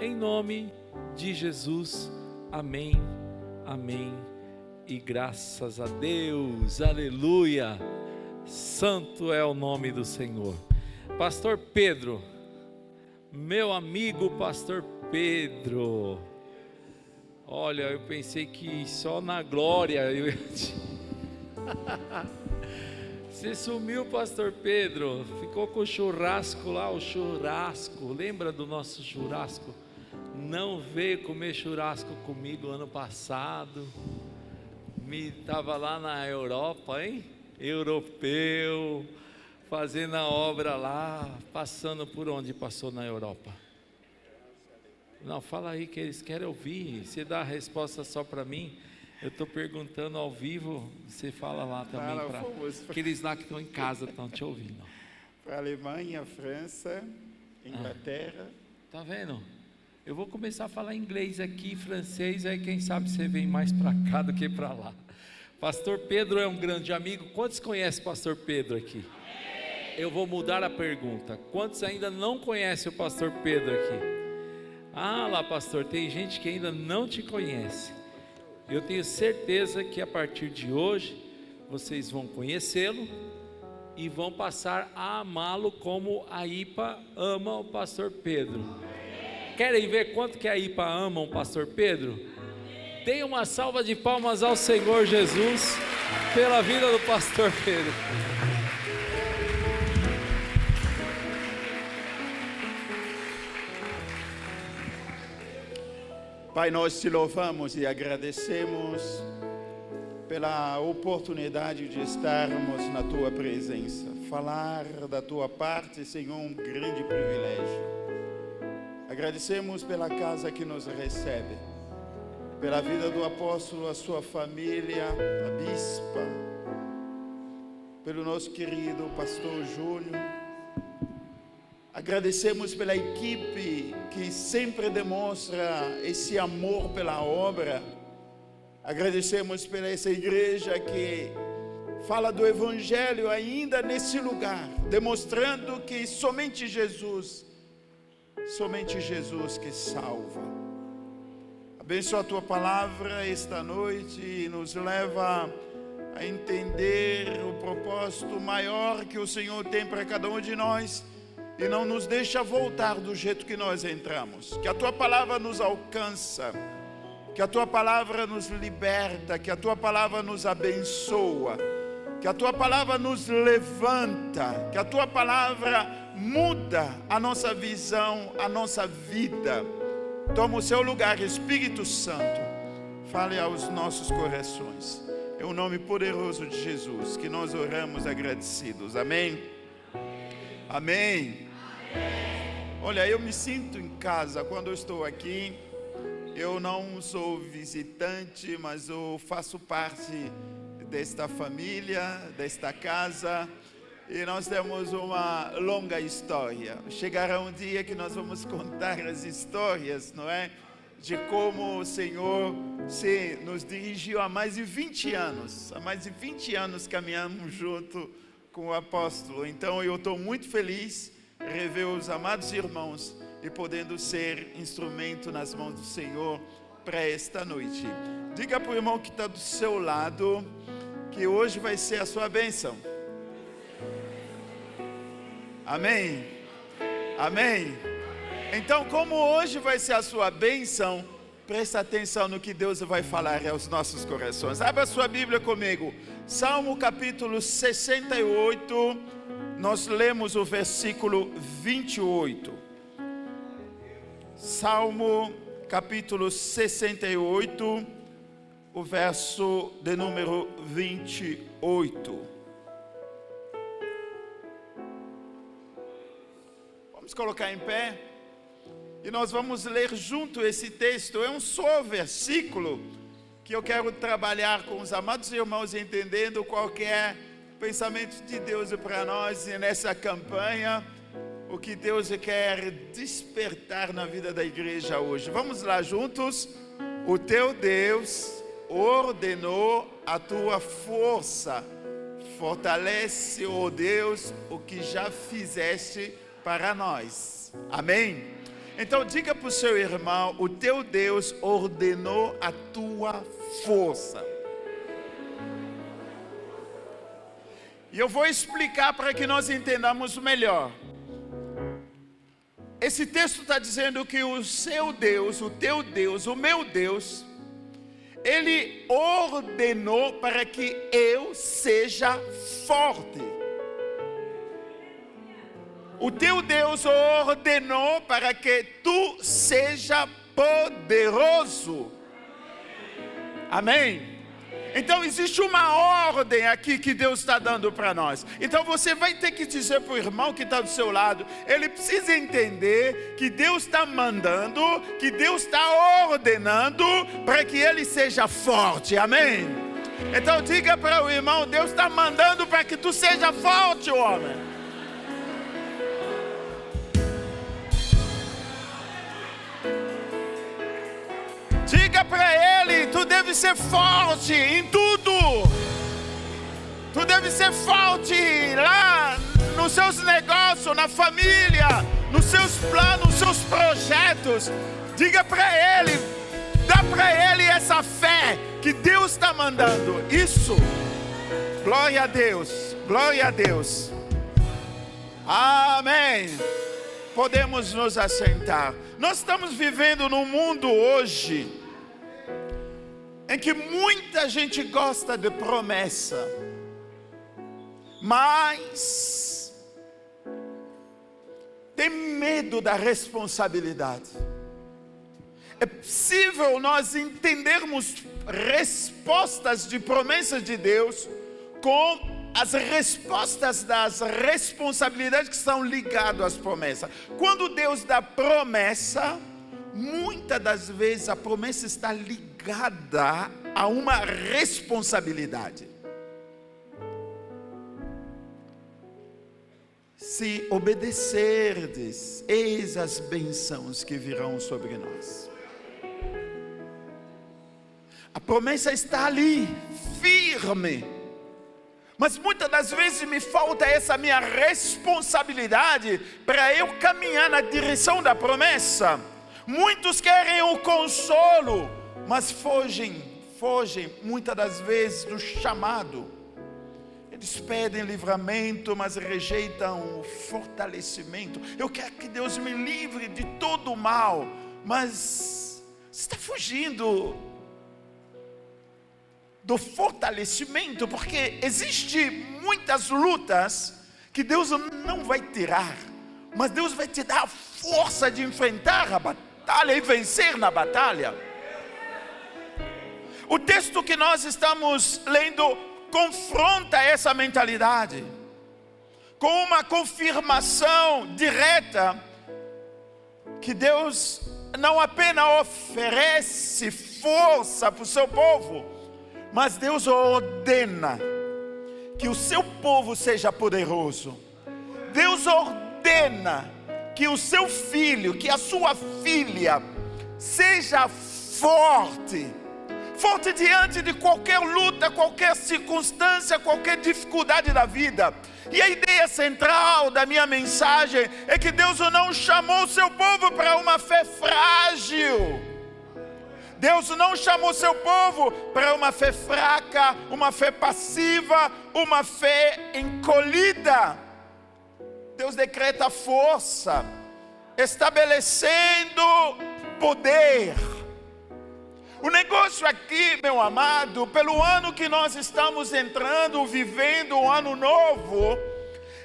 em nome de Jesus. Amém, amém e graças a Deus, aleluia. Santo é o nome do Senhor. Pastor Pedro, meu amigo Pastor Pedro, olha, eu pensei que só na glória eu ia te... Você sumiu, Pastor Pedro, ficou com o churrasco lá, o churrasco, lembra do nosso churrasco? Não veio comer churrasco comigo ano passado, estava lá na Europa, hein? Europeu, fazendo a obra lá, passando por onde passou na Europa? Não, fala aí que eles querem ouvir, você dá a resposta só para mim. Eu estou perguntando ao vivo, você fala lá também, para aqueles lá que estão em casa, estão te ouvindo. Para a Alemanha, França, Inglaterra. Tá vendo? Eu vou começar a falar inglês aqui, francês, aí quem sabe você vem mais para cá do que para lá. Pastor Pedro é um grande amigo. Quantos conhecem o Pastor Pedro aqui? Eu vou mudar a pergunta. Quantos ainda não conhecem o Pastor Pedro aqui? Ah lá, pastor, tem gente que ainda não te conhece. Eu tenho certeza que a partir de hoje vocês vão conhecê-lo e vão passar a amá-lo como a IPA ama o Pastor Pedro. Querem ver quanto que a IPA ama o Pastor Pedro? Deem uma salva de palmas ao Senhor Jesus pela vida do Pastor Pedro. Pai, nós te louvamos e agradecemos pela oportunidade de estarmos na tua presença. Falar da tua parte, Senhor, um grande privilégio. Agradecemos pela casa que nos recebe, pela vida do apóstolo, a sua família, a bispa, pelo nosso querido pastor Júnior. Agradecemos pela equipe que sempre demonstra esse amor pela obra. Agradecemos pela essa igreja que fala do Evangelho ainda nesse lugar, demonstrando que somente Jesus que salva. Abençoa a tua palavra esta noite e nos leva a entender o propósito maior que o Senhor tem para cada um de nós. E não nos deixa voltar do jeito que nós entramos. Que a tua palavra nos alcança, que a tua palavra nos liberta, que a tua palavra nos abençoa, que a tua palavra nos levanta, que a tua palavra muda a nossa visão, a nossa vida. Toma o seu lugar, Espírito Santo, fale aos nossos corações. É o nome poderoso de Jesus que nós oramos agradecidos. Amém? Amém. Olha, eu me sinto em casa quando eu estou aqui. Eu não sou visitante, mas eu faço parte desta família, desta casa. E nós temos uma longa história. Chegará um dia que nós vamos contar as histórias, não é? De como o Senhor se nos dirigiu há mais de 20 anos. Há mais de 20 anos caminhamos junto com o apóstolo. Então eu estou muito feliz rever os amados irmãos e podendo ser instrumento nas mãos do Senhor para esta noite. Diga para o irmão que está do seu lado que hoje vai ser a sua bênção. Amém? Amém? Então, como hoje vai ser a sua bênção, presta atenção no que Deus vai falar aos nossos corações. Abra sua Bíblia comigo. Salmo capítulo 68, nós lemos o versículo 28. Salmo capítulo 68, o verso de número 28. Vamos colocar em pé e nós vamos ler junto esse texto. É um só versículo que eu quero trabalhar com os amados irmãos, entendendo qual que é o pensamento de Deus para nós e nessa campanha, o que Deus quer despertar na vida da igreja hoje. Vamos lá juntos. O teu Deus ordenou a tua força. Fortalece, ó Deus, o que já fizeste para nós. Amém? Então diga para o seu irmão: o teu Deus ordenou a tua força. E eu vou explicar para que nós entendamos melhor. Esse texto está dizendo que o seu Deus, o teu Deus, o meu Deus, Ele ordenou para que eu seja forte. O teu Deus ordenou para que tu seja poderoso. Amém? Então existe uma ordem aqui que Deus está dando para nós. Então você vai ter que dizer para o irmão que está do seu lado, ele precisa entender que Deus está mandando, que Deus está ordenando para que ele seja forte. Amém? Então diga para o irmão: Deus está mandando para que tu seja forte, homem. Diga para ele: tu deve ser forte em tudo. Tu deve ser forte lá nos seus negócios, na família, nos seus planos, nos seus projetos. Diga para ele, dá para ele essa fé que Deus está mandando. Isso. Glória a Deus, glória a Deus. Amém. Podemos nos assentar. Nós estamos vivendo num mundo hoje em que muita gente gosta de promessa, mas tem medo da responsabilidade. É possível nós entendermos respostas de promessas de Deus com as respostas das responsabilidades que são ligadas às promessas. Quando Deus dá promessa, muitas das vezes a promessa está ligada a uma responsabilidade. Se obedecerdes, eis as bênçãos que virão sobre nós. A promessa está ali, firme. Mas muitas das vezes me falta essa minha responsabilidade para eu caminhar na direção da promessa. Muitos querem o consolo, mas fogem muitas das vezes do chamado. Eles pedem livramento, mas rejeitam o fortalecimento. Eu quero que Deus me livre de todo o mal, mas você está fugindo do fortalecimento, porque existe muitas lutas que Deus não vai tirar, mas Deus vai te dar a força de enfrentar a batalha e vencer na batalha. O texto que nós estamos lendo confronta essa mentalidade com uma confirmação direta que Deus não apenas oferece força para o seu povo, mas Deus ordena que o seu povo seja poderoso. Deus ordena que o seu filho, que a sua filha seja forte. Forte diante de qualquer luta, qualquer circunstância, qualquer dificuldade da vida. E a ideia central da minha mensagem é que Deus não chamou o seu povo para uma fé frágil. Deus não chamou seu povo para uma fé fraca, uma fé passiva, uma fé encolhida. Deus decreta força, estabelecendo poder. O negócio aqui, meu amado, pelo ano que nós estamos entrando, vivendo um ano novo,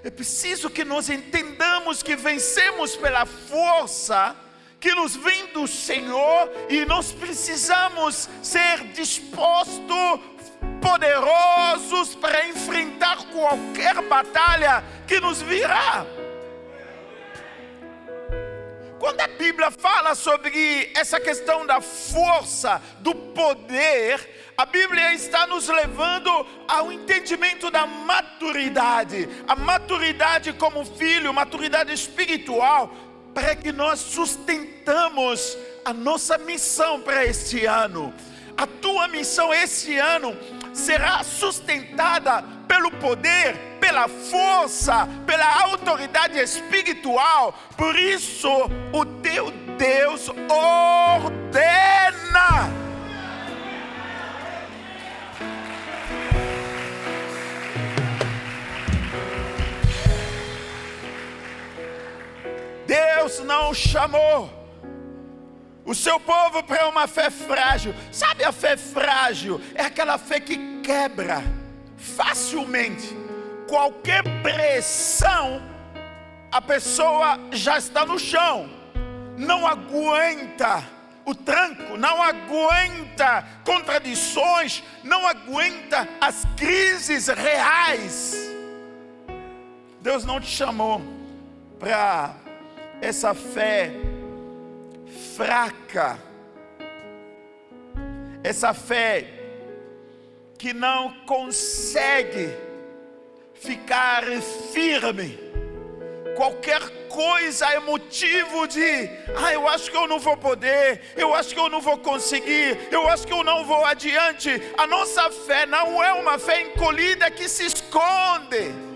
é preciso que nós entendamos que vencemos pela força que nos vem do Senhor, e nós precisamos ser dispostos, poderosos para enfrentar qualquer batalha que nos virá. Quando a Bíblia fala sobre essa questão da força, do poder, a Bíblia está nos levando ao entendimento da maturidade. A maturidade como filho, maturidade espiritual, para que nós sustentamos a nossa missão para este ano. A tua missão este ano será sustentada pelo poder, pela força, pela autoridade espiritual. Por isso, o teu Deus ordena. Deus não chamou o seu povo para uma fé frágil. Sabe, a fé frágil é aquela fé que quebra facilmente. Qualquer pressão, a pessoa já está no chão. Não aguenta o tranco, não aguenta contradições, não aguenta as crises reais. Deus não te chamou para essa fé fraca, essa fé que não consegue ficar firme. Qualquer coisa é motivo de, eu acho que eu não vou poder, eu acho que eu não vou conseguir, eu acho que eu não vou adiante. A nossa fé não é uma fé encolhida que se esconde.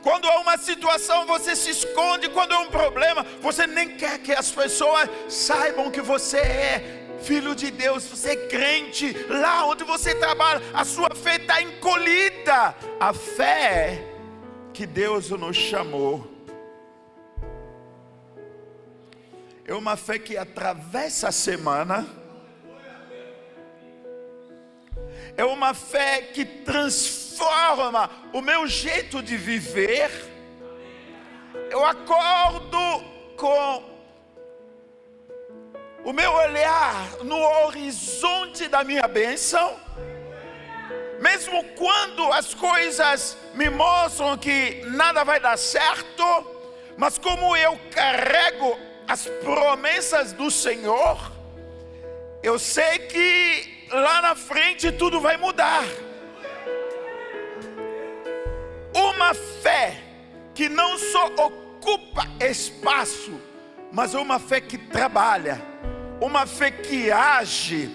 Quando há uma situação, você se esconde. Quando há um problema, você nem quer que as pessoas saibam que você é filho de Deus, você é crente. Lá onde você trabalha, a sua fé está encolhida. A fé que Deus nos chamou é uma fé que atravessa a semana. É uma fé que transforma o meu jeito de viver. Eu acordo com o meu olhar no horizonte da minha bênção. Mesmo quando as coisas me mostram que nada vai dar certo, mas como eu carrego as promessas do Senhor, eu sei que lá na frente tudo vai mudar. Uma fé que não só ocupa espaço, mas é uma fé que trabalha, uma fé que age,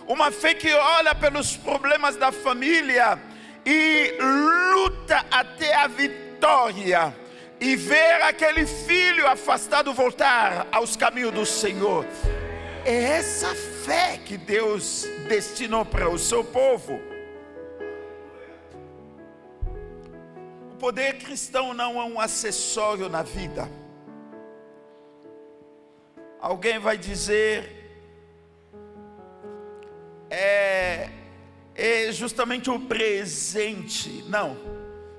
uma fé que olha pelos problemas da família e luta até a vitória, e ver aquele filho afastado voltar aos caminhos do Senhor. É essa fé que Deus destinou para o seu povo. O poder cristão não é um acessório na vida. Alguém vai dizer, é justamente o presente. Não,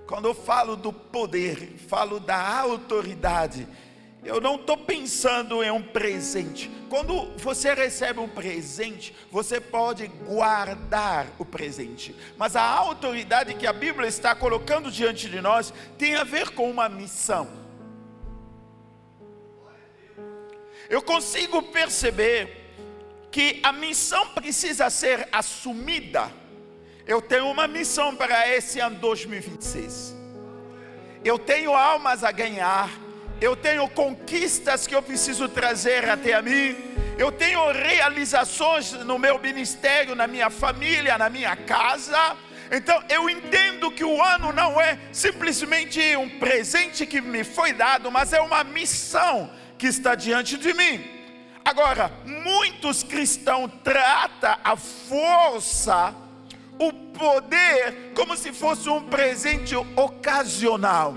quando eu falo do poder, falo da autoridade. Eu não estou pensando em um presente. Quando você recebe um presente, você pode guardar o presente. Mas a autoridade que a Bíblia está colocando diante de nós tem a ver com uma missão. Eu consigo perceber que a missão precisa ser assumida. Eu tenho uma missão para esse ano 2026. Eu tenho almas a ganhar. Eu tenho conquistas que eu preciso trazer até a mim. Eu tenho realizações no meu ministério, na minha família, na minha casa. Então eu entendo que o ano não é simplesmente um presente que me foi dado, mas é uma missão que está diante de mim. Agora, muitos cristãos tratam a força, o poder, como se fosse um presente ocasional.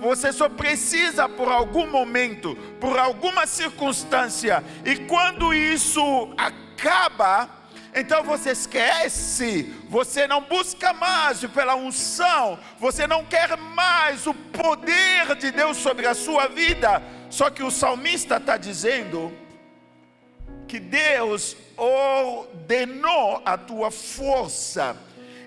Você só precisa por algum momento, por alguma circunstância, e quando isso acaba, então você esquece, você não busca mais pela unção, você não quer mais o poder de Deus sobre a sua vida. Só que o salmista está dizendo que Deus ordenou a tua força.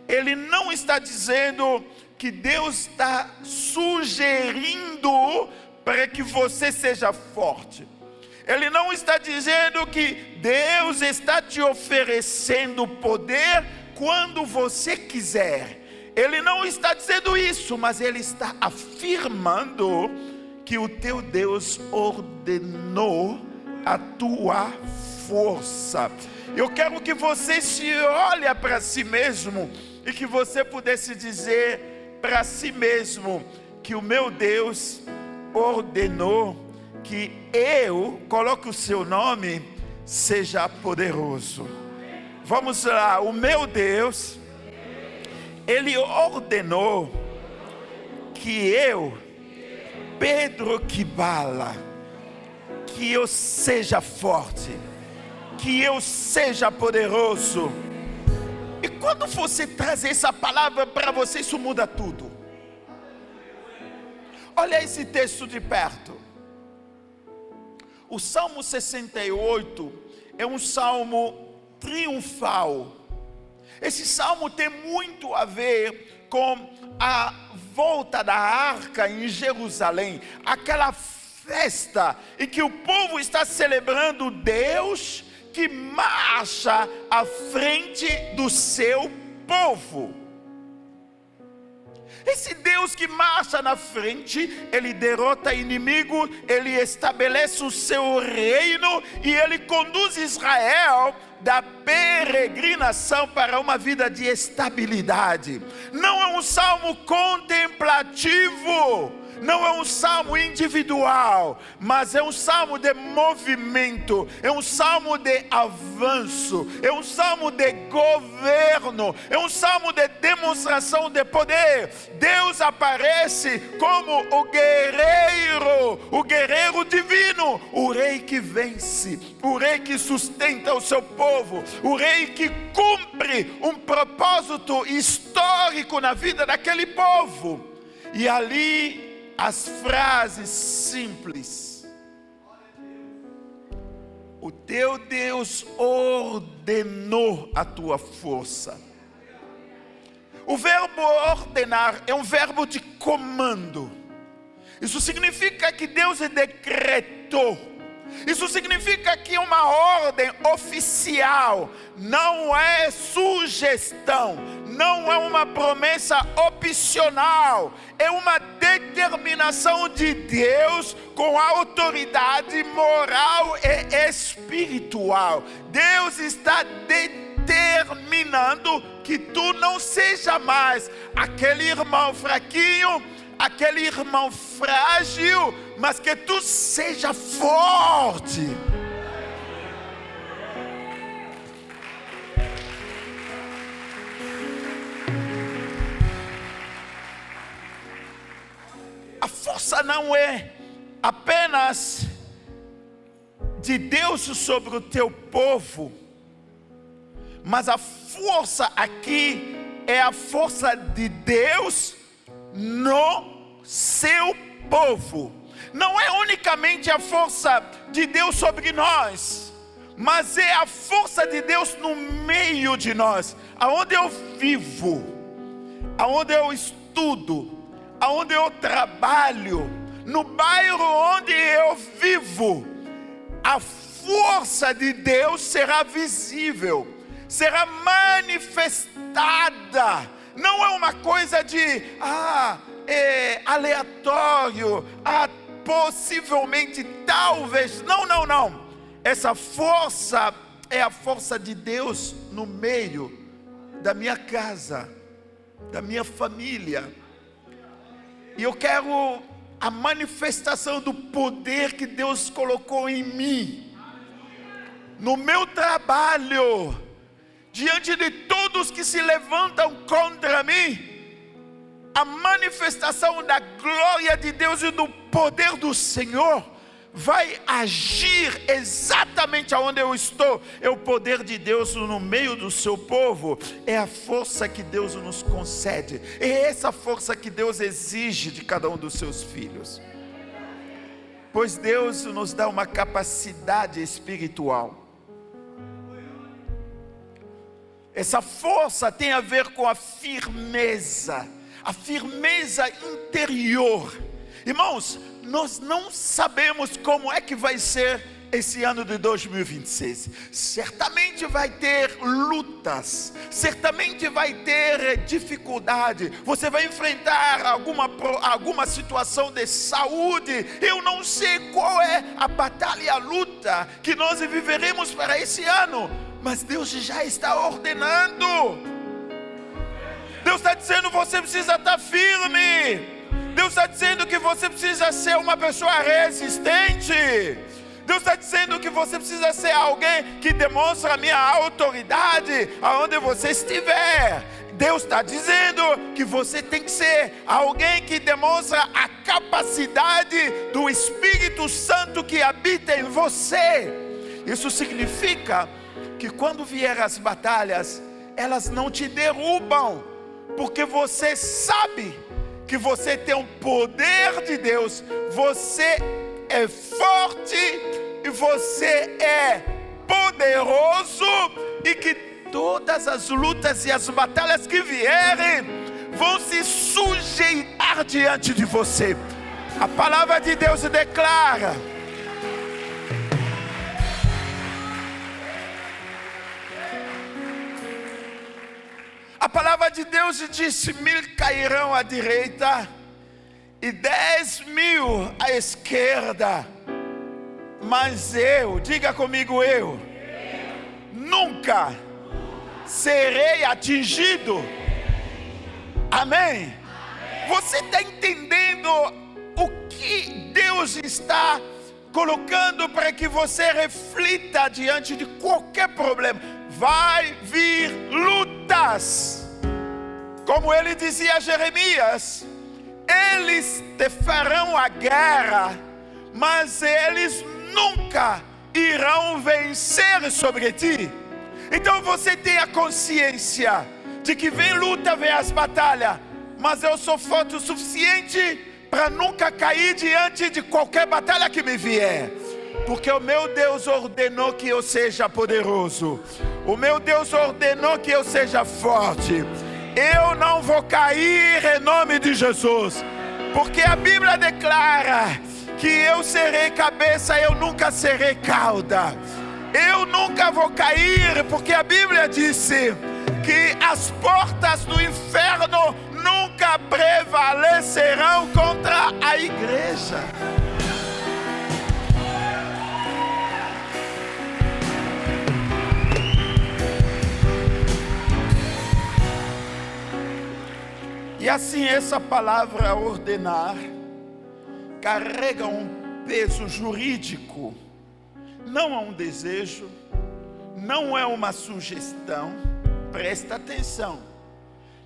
Ele não está dizendo que Deus está sugerindo para que você seja forte. Ele não está dizendo que Deus está te oferecendo poder quando você quiser. Ele não está dizendo isso, mas ele está afirmando que o teu Deus ordenou a tua força. Eu quero que você se olhe para si mesmo e que você pudesse dizer para si mesmo que o meu Deus ordenou que eu, coloque o seu nome, seja poderoso. Vamos lá, o meu Deus, Ele ordenou que eu, Pedro Kibala, que eu seja forte, que eu seja poderoso. E quando você traz essa palavra para você, isso muda tudo. Olha esse texto de perto. O Salmo 68 é um salmo triunfal. Esse salmo tem muito a ver com a volta da arca em Jerusalém, aquela festa em que o povo está celebrando Deus que marcha à frente do seu povo. Esse Deus que marcha na frente, Ele derrota inimigo, Ele estabelece o seu reino e Ele conduz Israel da peregrinação para uma vida de estabilidade. Não é um salmo contemplativo, não é um salmo individual, mas é um salmo de movimento, é um salmo de avanço, é um salmo de governo, é um salmo de demonstração de poder. Deus aparece como o guerreiro divino, o rei que vence, o rei que sustenta o seu povo, o rei que cumpre um propósito histórico na vida daquele povo. E ali as frases simples: o teu Deus ordenou a tua força. O verbo ordenar é um verbo de comando. Isso significa que Deus decretou. Isso significa que uma ordem oficial, não é sugestão, não é uma promessa opcional, é uma determinação de Deus com autoridade moral e espiritual. Deus está determinando que tu não seja mais aquele irmão fraquinho, aquele irmão frágil, mas que tu seja forte. A força não é apenas de Deus sobre o teu povo, mas a força aqui é a força de Deus no seu povo. Não é unicamente a força de Deus sobre nós, mas é a força de Deus no meio de nós. Aonde eu vivo, aonde eu estudo, aonde eu trabalho, no bairro onde eu vivo, a força de Deus será visível, será manifestada. Não é uma coisa de aleatório, possivelmente, talvez. Não. Essa força é a força de Deus no meio da minha casa, da minha família. E eu quero a manifestação do poder que Deus colocou em mim, no meu trabalho, diante de todos que se levantam contra mim. A manifestação da glória de Deus e do poder do Senhor vai agir exatamente aonde eu estou. É o poder de Deus no meio do seu povo. É a força que Deus nos concede. É essa força que Deus exige de cada um dos seus filhos. Pois Deus nos dá uma capacidade espiritual. Essa força tem a ver com a firmeza interior. Irmãos, nós não sabemos como é que vai ser esse ano de 2026. Certamente vai ter lutas, certamente vai ter dificuldade. Você vai enfrentar alguma situação de saúde. Eu não sei qual é a batalha e a luta que nós viveremos para esse ano, mas Deus já está ordenando. Deus está dizendo que você precisa estar firme. Deus está dizendo que você precisa ser uma pessoa resistente. Deus está dizendo que você precisa ser alguém que demonstra a minha autoridade aonde você estiver. Deus está dizendo que você tem que ser alguém que demonstra a capacidade do Espírito Santo que habita em você. Isso significa que quando vier as batalhas, elas não te derrubam, porque você sabe que você tem o poder de Deus, você é forte e você é poderoso, e que todas as lutas e as batalhas que vierem vão se sujeitar diante de você. A palavra de Deus declara: a palavra de Deus disse: 1000 cairão à direita e 10.000 à esquerda, mas eu, diga comigo, eu nunca serei atingido. Amém? Você está entendendo o que Deus está colocando para que você reflita diante de qualquer problema? Vai vir lutas, como ele dizia a Jeremias: eles te farão a guerra, mas eles nunca irão vencer sobre ti. Então você tem a consciência de que vem luta, vem as batalhas, mas eu sou forte o suficiente para nunca cair diante de qualquer batalha que me vier, porque o meu Deus ordenou que eu seja poderoso. O meu Deus ordenou que eu seja forte. Eu não vou cair em nome de Jesus, porque a Bíblia declara que eu serei cabeça, eu nunca serei cauda. Eu nunca vou cair, porque a Bíblia disse que as portas do inferno nunca prevalecerão contra a igreja. E assim, essa palavra ordenar carrega um peso jurídico. Não é um desejo, não é uma sugestão. Presta atenção.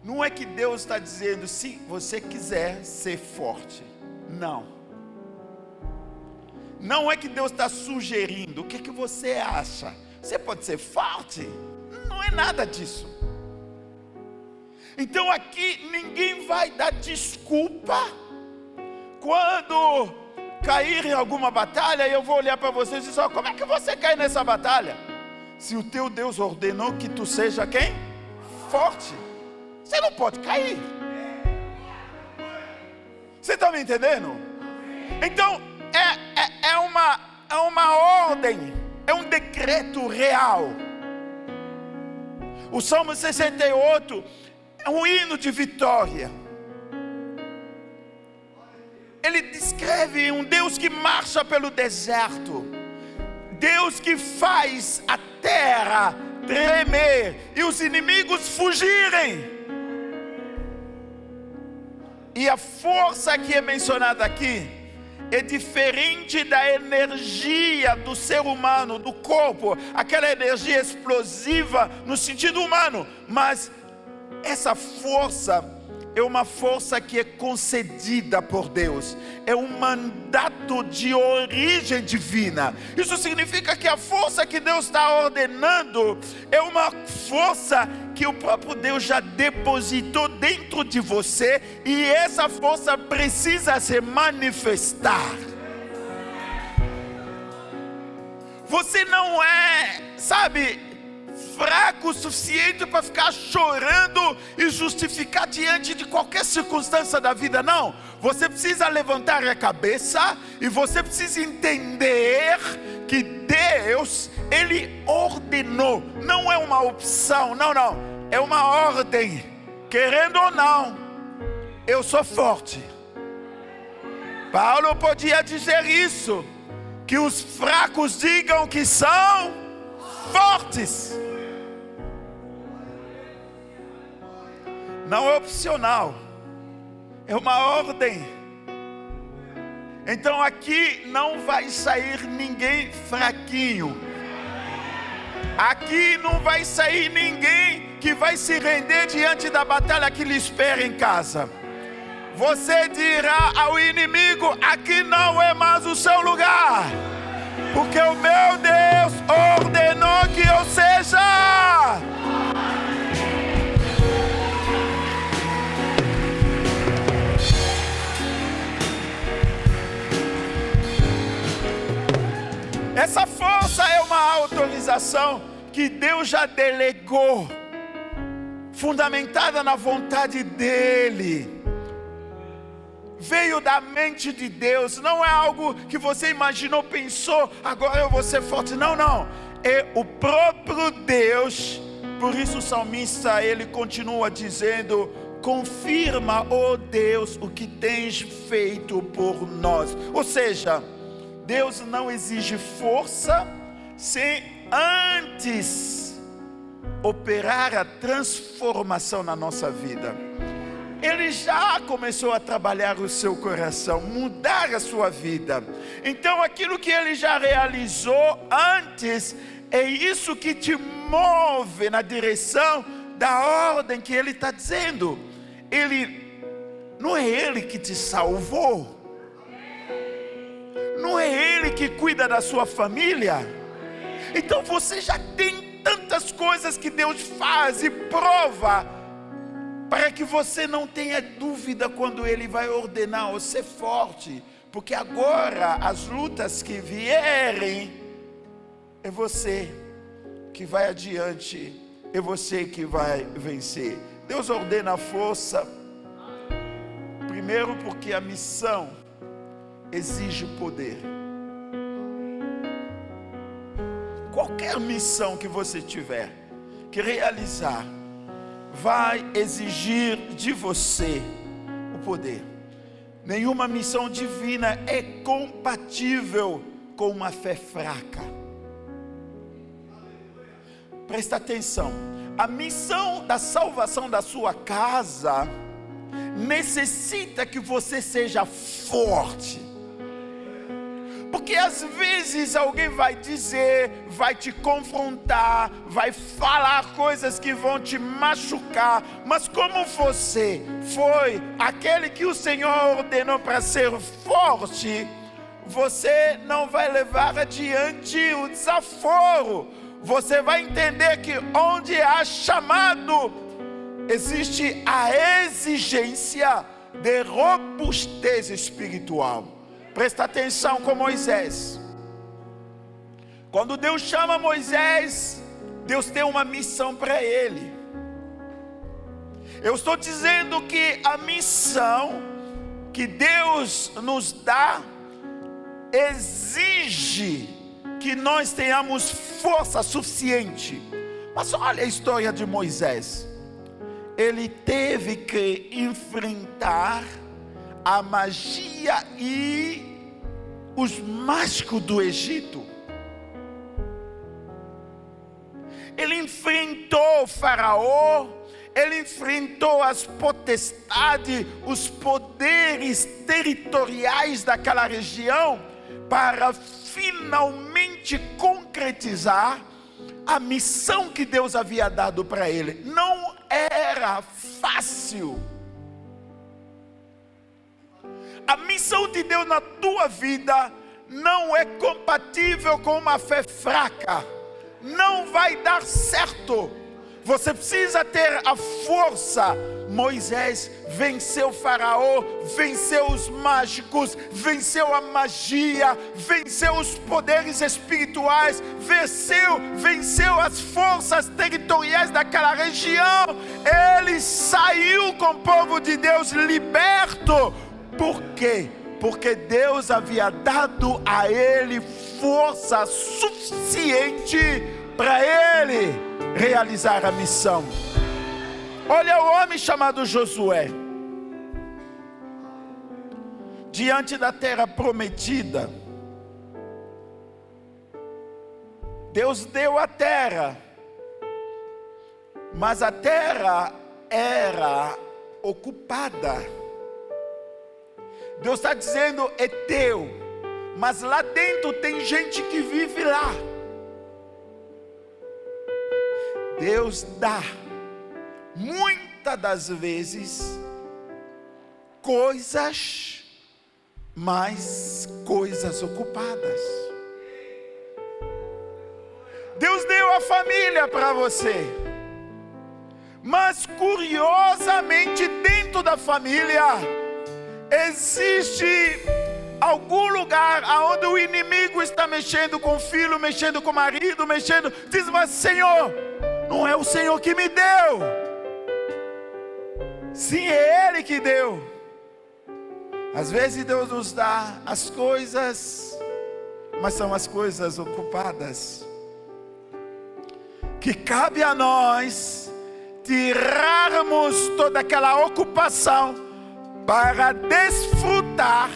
Não é que Deus está dizendo: se você quiser ser forte. Não. Não é que Deus está sugerindo. O que você acha? Você pode ser forte? Não é nada disso. Então aqui ninguém vai dar desculpa quando cair em alguma batalha. Eu vou olhar para vocês e dizer: como é que você cai nessa batalha? Se o teu Deus ordenou que tu seja quem? Forte. Você não pode cair. Você está me entendendo? Então é uma ordem, é um decreto real. O Salmo 68 é um hino de vitória. Ele descreve um Deus que marcha pelo deserto, Deus que faz a terra tremer e os inimigos fugirem. E a força que é mencionada aqui é diferente da energia do ser humano, do corpo, aquela energia explosiva no sentido humano, mas essa força é uma força que é concedida por Deus, é um mandato de origem divina. Isso significa que a força que Deus está ordenando é uma força que o próprio Deus já depositou dentro de você, e essa força precisa se manifestar. Você não é, fraco o suficiente para ficar chorando e justificar diante de qualquer circunstância da vida. Não, você precisa levantar a cabeça e você precisa entender que Deus, Ele ordenou. Não é uma opção, não, é uma ordem. Querendo ou não, eu sou forte. Paulo podia dizer isso, que os fracos digam que são fortes. não é opcional, é uma ordem. Então aqui não vai sair ninguém fraquinho. Aqui não vai sair ninguém que vai se render diante da batalha que lhe espera em casa. Você dirá ao inimigo: aqui não é mais o seu lugar, porque o meu Deus ordenou que eu seja. Essa força é uma autorização que Deus já delegou, fundamentada na vontade dEle. Veio da mente de Deus, não é algo que você imaginou, pensou, agora eu vou ser forte. Não, não, é o próprio Deus. Por isso o salmista, ele continua dizendo: confirma, ó Deus, o que tens feito por nós. Ou seja, Deus não exige força sem antes operar a transformação na nossa vida. Ele já começou a trabalhar o seu coração, mudar a sua vida. Então aquilo que Ele já realizou antes, é isso que te move na direção da ordem que Ele está dizendo. Não é Ele que te salvou, não é Ele que cuida da sua família. Então você já tem tantas coisas que Deus faz e prova, para que você não tenha dúvida quando Ele vai ordenar você forte. Porque agora as lutas que vierem, é você que vai adiante, é você que vai vencer. Deus ordena a força, primeiro porque a missão exige poder. Qualquer missão que você tiver que realizar, vai exigir de você o poder. Nenhuma missão divina é compatível com uma fé fraca. Presta atenção, a missão da salvação da sua casa necessita que você seja forte. Porque às vezes alguém vai dizer, vai te confrontar, vai falar coisas que vão te machucar, mas como você foi aquele que o Senhor ordenou para ser forte, você não vai levar adiante o desaforo. Você vai entender que onde há chamado, existe a exigência de robustez espiritual. Presta atenção com Moisés. Quando Deus chama Moisés, Deus tem uma missão para ele. Eu estou dizendo que a missão que Deus nos dá exige que nós tenhamos força suficiente. Mas olha a história de Moisés. Ele teve que enfrentar a magia e os mágicos do Egito. Ele enfrentou o faraó, ele enfrentou as potestades, os poderes territoriais daquela região, para finalmente concretizar a missão que Deus havia dado para ele. Não era fácil. A missão de Deus na tua vida não é compatível com uma fé fraca. Não vai dar certo. Você precisa ter a força. Moisés venceu o faraó, venceu os mágicos, venceu a magia, venceu os poderes espirituais, venceu as forças territoriais daquela região. Ele saiu com o povo de Deus liberto. Por quê? Porque Deus havia dado a ele força suficiente para ele realizar a missão. Olha o homem chamado Josué. Diante da terra prometida, Deus deu a terra, mas a terra era ocupada. Deus está dizendo, é teu, mas lá dentro tem gente que vive lá. Deus dá, muitas das vezes, coisas, mas coisas ocupadas. Deus deu a família para você, mas curiosamente dentro da família existe algum lugar onde o inimigo está mexendo com o filho, mexendo com o marido, mexendo. Diz, mas Senhor, não é o Senhor que me deu. Sim, é Ele que deu. Às vezes Deus nos dá as coisas, mas são as coisas ocupadas, que cabe a nós tirarmos toda aquela ocupação para desfrutar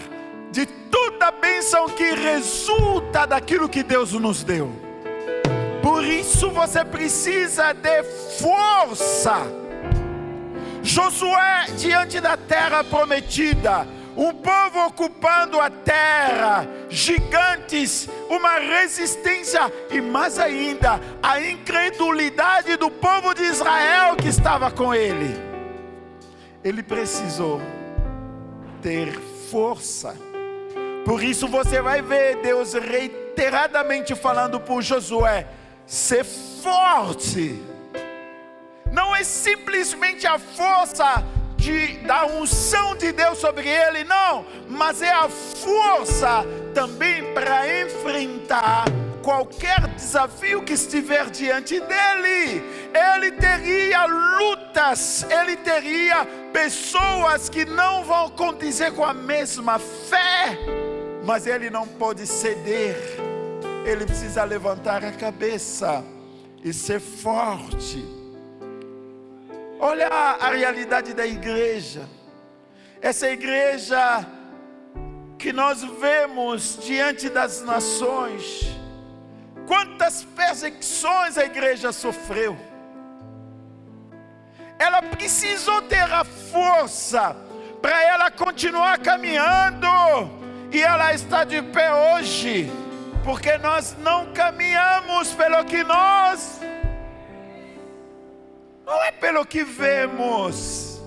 de toda a bênção que resulta daquilo que Deus nos deu. Por isso você precisa de força. Josué diante da terra prometida, um povo ocupando a terra, gigantes, uma resistência e mais ainda a incredulidade do povo de Israel que estava com ele. Ele precisou ter força. Por isso você vai ver Deus reiteradamente falando por Josué: ser forte. Não é simplesmente a força da unção de Deus sobre ele, não, mas é a força também para enfrentar qualquer desafio que estiver diante dele. Ele teria lutas, ele teria pessoas que não vão condizer com a mesma fé, mas ele não pode ceder. Ele precisa levantar a cabeça e ser forte. Olha a realidade da igreja. Essa igreja que nós vemos diante das nações. Quantas perseguições a igreja sofreu. Ela precisou ter a força para ela continuar caminhando. E ela está de pé hoje, porque nós não caminhamos pelo que nós... Não é pelo que vemos.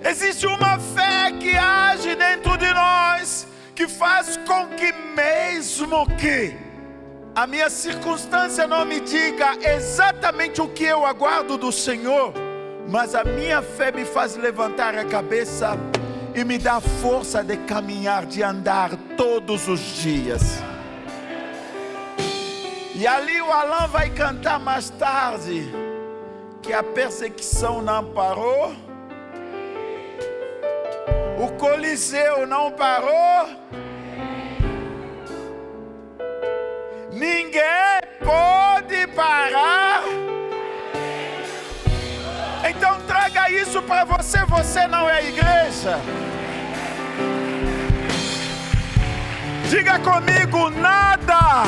Existe uma fé que age dentro de nós, que faz com que mesmo que a minha circunstância não me diga exatamente o que eu aguardo do Senhor, mas a minha fé me faz levantar a cabeça e me dá força de caminhar, de andar todos os dias. E ali o Alan vai cantar mais tarde que a perseguição não parou, o Coliseu não parou, ninguém pode parar. Então traga isso para você. Você não é igreja. Diga comigo: nada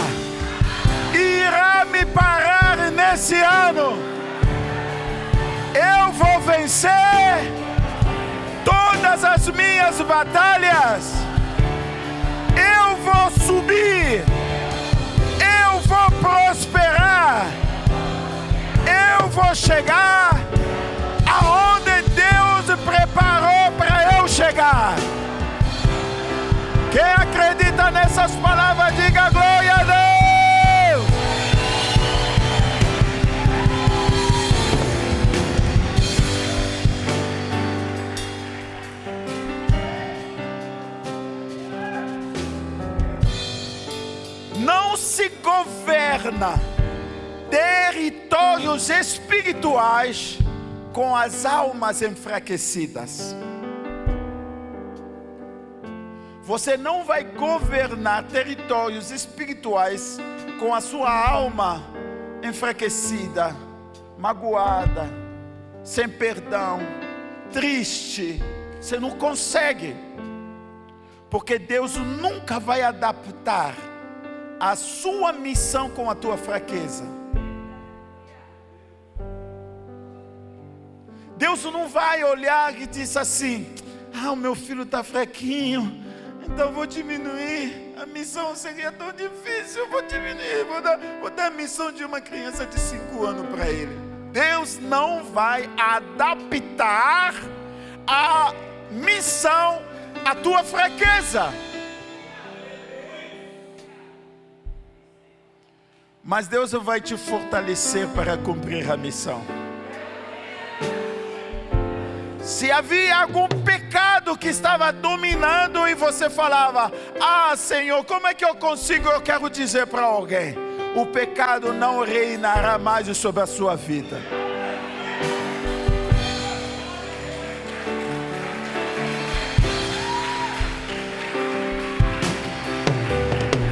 irá me parar nesse ano. Eu vou vencer todas as minhas batalhas. Eu vou subir. Eu vou prosperar. Eu vou chegar aonde Deus preparou para eu chegar. Quem acredita nessas palavras, diga glória a Deus. Não se governa territórios espirituais com as almas enfraquecidas. Você não vai governar territórios espirituais com a sua alma enfraquecida, magoada, sem perdão, triste. Você não consegue, porque Deus nunca vai adaptar a sua missão com a tua fraqueza. Deus não vai olhar e dizer assim: o meu filho está fraquinho, então vou diminuir. A missão seria tão difícil, vou diminuir, vou dar a missão de uma criança de 5 anos para ele. Deus não vai adaptar a missão à tua fraqueza. Mas Deus vai te fortalecer para cumprir a missão. Se havia algum pecado que estava dominando e você falava: Senhor, como é que eu consigo? Eu quero dizer para alguém: o pecado não reinará mais sobre a sua vida.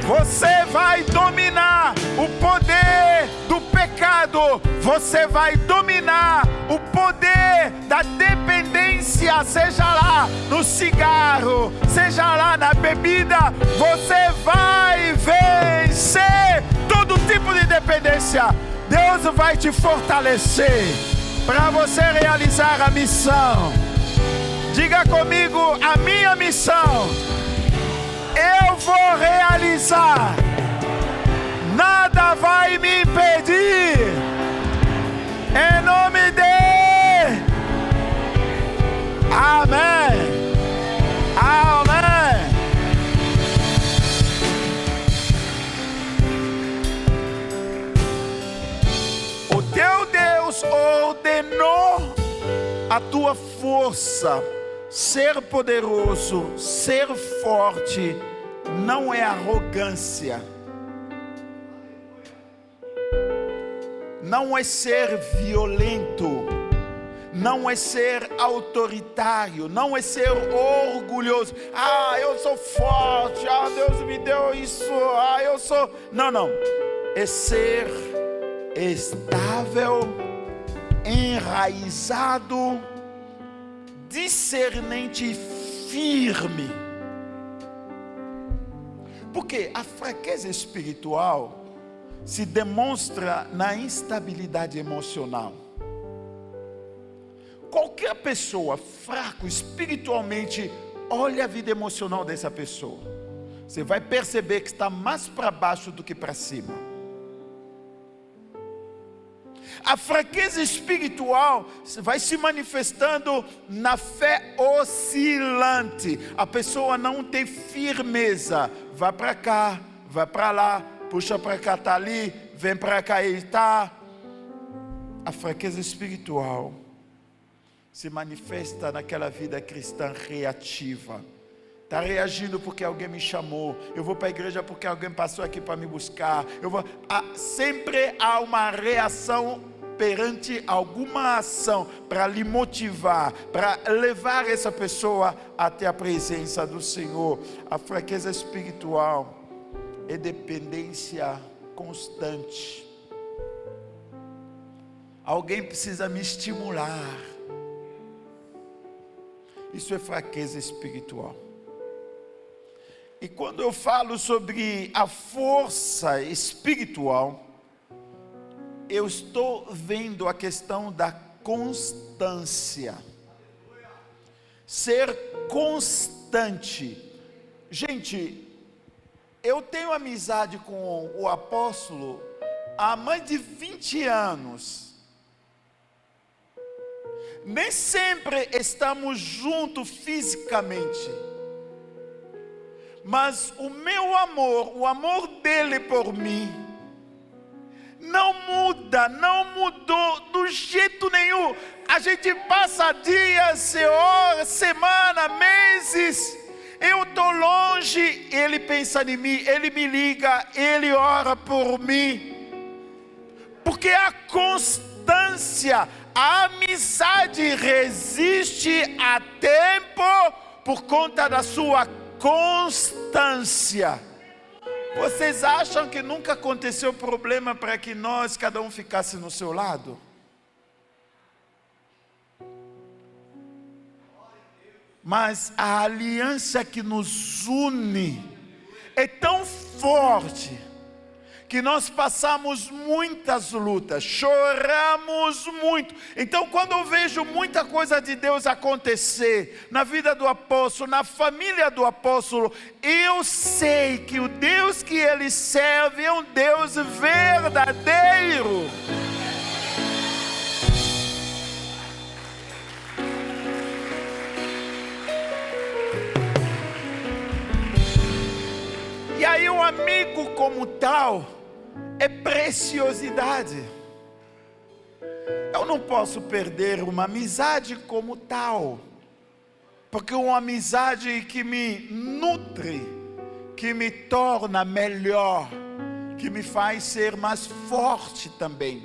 Você vai dominar o poder do pecado. Você vai dominar o poder da dependência, seja lá no cigarro, seja lá na bebida. Você vai vencer todo tipo de dependência. Deus vai te fortalecer para você realizar a missão. Diga comigo: a minha missão eu vou realizar. Nada vai me impedir. Em nome de Amém. Amém. O teu Deus ordenou a tua força. Ser poderoso, ser forte, não é arrogância. Não é ser violento. Não é ser autoritário. Não é ser orgulhoso. Eu sou forte. Deus me deu isso. Eu sou... Não. É ser estável, enraizado, discernente e firme. Porque a fraqueza espiritual se demonstra na instabilidade emocional. Qualquer pessoa fraca espiritualmente, olha a vida emocional dessa pessoa. Você vai perceber que está mais para baixo do que para cima. A fraqueza espiritual vai se manifestando na fé oscilante. A pessoa não tem firmeza. Vai para cá, vai para lá, puxa para cá, está ali, vem para cá, ele está. A fraqueza espiritual se manifesta naquela vida cristã reativa. Está reagindo porque alguém me chamou. Eu vou para a igreja porque alguém passou aqui para me buscar. Sempre há uma reação perante alguma ação para lhe motivar, para levar essa pessoa até a presença do Senhor. A fraqueza espiritual é dependência constante. Alguém precisa me estimular. Isso é fraqueza espiritual. E quando eu falo sobre a força espiritual, eu estou vendo a questão da constância. Ser constante. Gente, eu tenho amizade com o apóstolo há mais de 20 anos. Nem sempre estamos juntos fisicamente. Mas o meu amor, o amor dele por mim, não muda, não mudou do jeito nenhum. A gente passa dias, horas, semanas, meses. Eu estou longe, ele pensa em mim, ele me liga, ele ora por mim. Porque a constância, a amizade resiste a tempo por conta da sua constância. Vocês acham que nunca aconteceu problema para que nós, cada um ficasse no seu lado? Mas a aliança que nos une é tão forte que nós passamos muitas lutas, choramos muito. Então, quando eu vejo muita coisa de Deus acontecer na vida do apóstolo, na família do apóstolo, eu sei que o Deus que ele serve é um Deus verdadeiro. E aí um amigo como tal é preciosidade. Eu não posso perder uma amizade como tal, porque uma amizade que me nutre, que me torna melhor, que me faz ser mais forte também.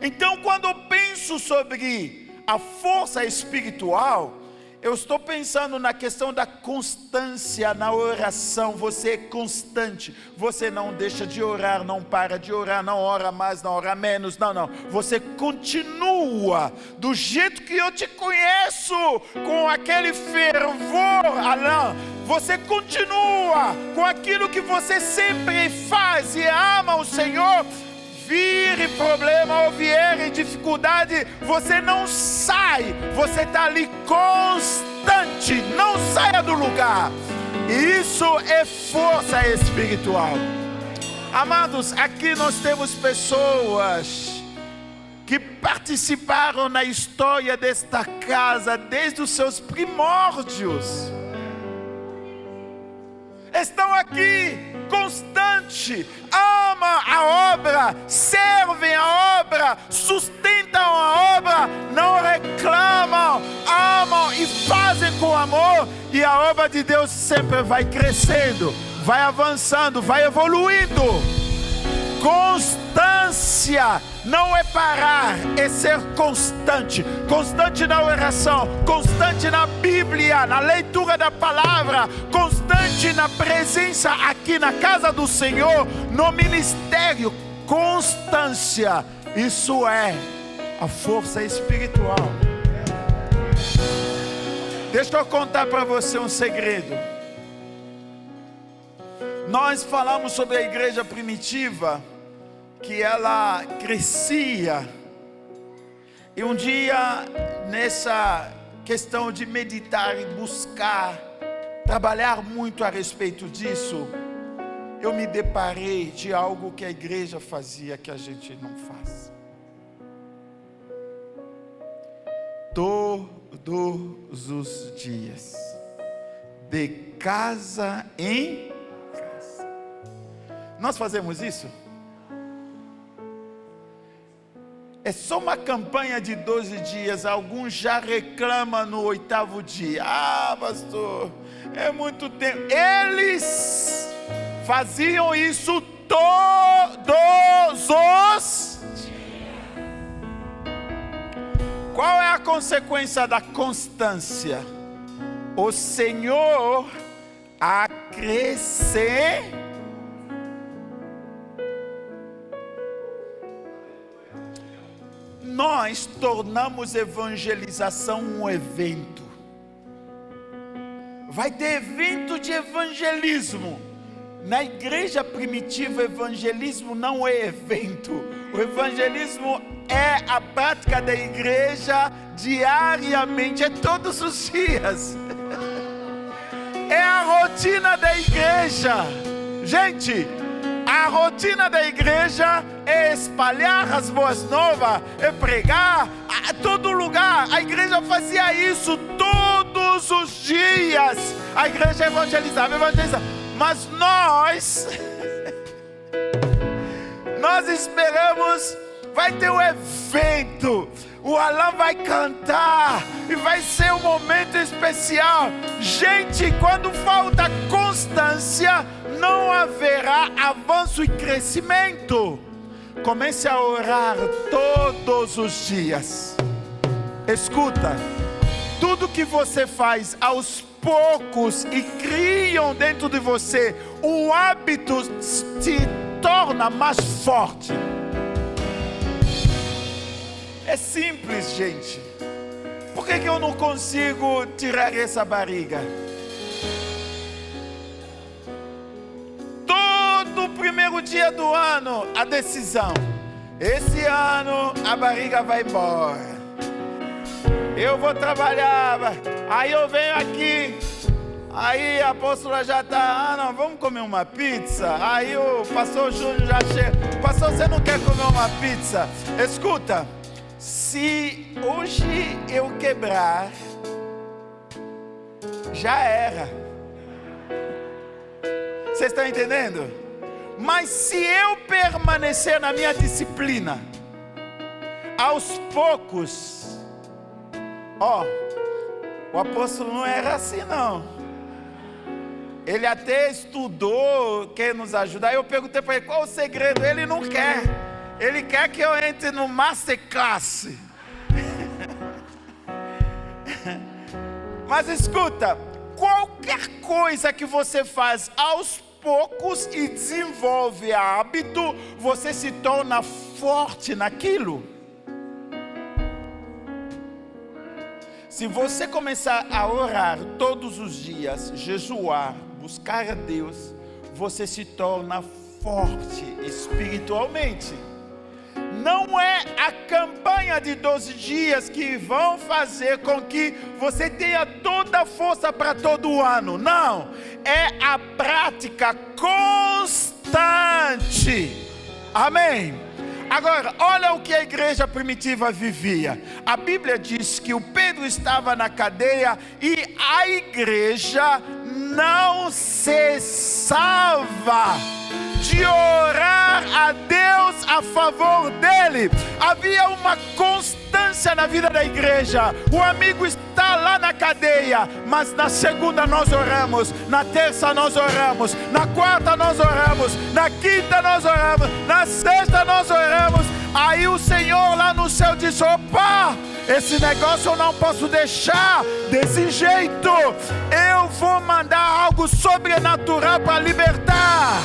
Então, quando eu penso sobre a força espiritual, eu estou pensando na questão da constância na oração. Você é constante, você não deixa de orar, não para de orar, não ora mais, não ora menos, não. Você continua do jeito que eu te conheço, com aquele fervor, Alain. Você continua com aquilo que você sempre faz e ama o Senhor. Vire problema ou vier dificuldade, você não sai, você está ali constante, não saia do lugar. Isso é força espiritual. Amados, aqui nós temos pessoas que participaram na história desta casa desde os seus primórdios. Estão aqui constante, ama a obra, servem a obra, sustentam a obra, não reclamam, amam e fazem com amor, e a obra de Deus sempre vai crescendo, vai avançando, vai evoluindo. Constância não é parar, é ser constante. Constante na oração, constante na Bíblia, na leitura da palavra, constante na presença aqui na casa do Senhor, no ministério. Constância, isso é a força espiritual. Deixa eu contar para você um segredo. Nós falamos sobre a igreja primitiva, que ela crescia, e um dia, nessa questão de meditar e buscar, trabalhar muito a respeito disso, eu me deparei de algo que a igreja fazia que a gente não faz. Todos os dias, de casa em casa. Nós fazemos isso? É só uma campanha de 12 dias, alguns já reclamam no 8º dia. Ah, pastor, é muito tempo. Eles faziam isso todos os dias. Qual é a consequência da constância? O Senhor acrescenta. Nós tornamos evangelização um evento. Vai ter evento de evangelismo. Na igreja primitiva, o evangelismo não é evento. O evangelismo é a prática da igreja diariamente, é todos os dias. É a rotina da igreja. Gente, a rotina da igreja é espalhar as boas novas, é pregar a todo lugar. A igreja fazia isso todos os dias. A igreja evangelizava. Mas nós esperamos, vai ter um evento, o Alain vai cantar e vai ser um momento especial. Gente, quando falta constância, não haverá avanço e crescimento. Comece a orar todos os dias. Escuta, tudo que você faz aos poucos e criam dentro de você um hábito, te torna mais forte. É simples, gente. Por que eu não consigo tirar essa barriga? Todo primeiro dia do ano, a decisão. Esse ano a barriga vai embora. Eu vou trabalhar. Aí eu venho aqui. Aí a apóstola já está, não, vamos comer uma pizza. Aí o pastor Júnior já chega. Pastor, você não quer comer uma pizza? Escuta, se hoje eu quebrar, já era. Vocês estão entendendo? Mas se eu permanecer na minha disciplina, aos poucos, o apóstolo não era assim não. Ele até estudou, quer nos ajudar. Eu perguntei para ele, qual o segredo? Ele não quer. Ele quer que eu entre no Masterclass. Mas escuta, qualquer coisa que você faz aos poucos e desenvolve hábito, você se torna forte naquilo. Se você começar a orar todos os dias, jejuar, buscar a Deus, você se torna forte espiritualmente. Não é a campanha de 12 dias que vão fazer com que você tenha toda a força para todo o ano. Não, é a prática constante. Amém? Agora, olha o que a igreja primitiva vivia. A Bíblia diz que o Pedro estava na cadeia e a igreja não cessava de orar a Deus a favor dele. Havia uma constância na vida da igreja. O amigo está lá na cadeia, mas na segunda nós oramos, na terça nós oramos, na quarta nós oramos, na quinta nós oramos, na sexta nós oramos. Aí o Senhor lá no céu diz: opa, esse negócio eu não posso deixar desse jeito. Eu vou mandar algo sobrenatural para libertar.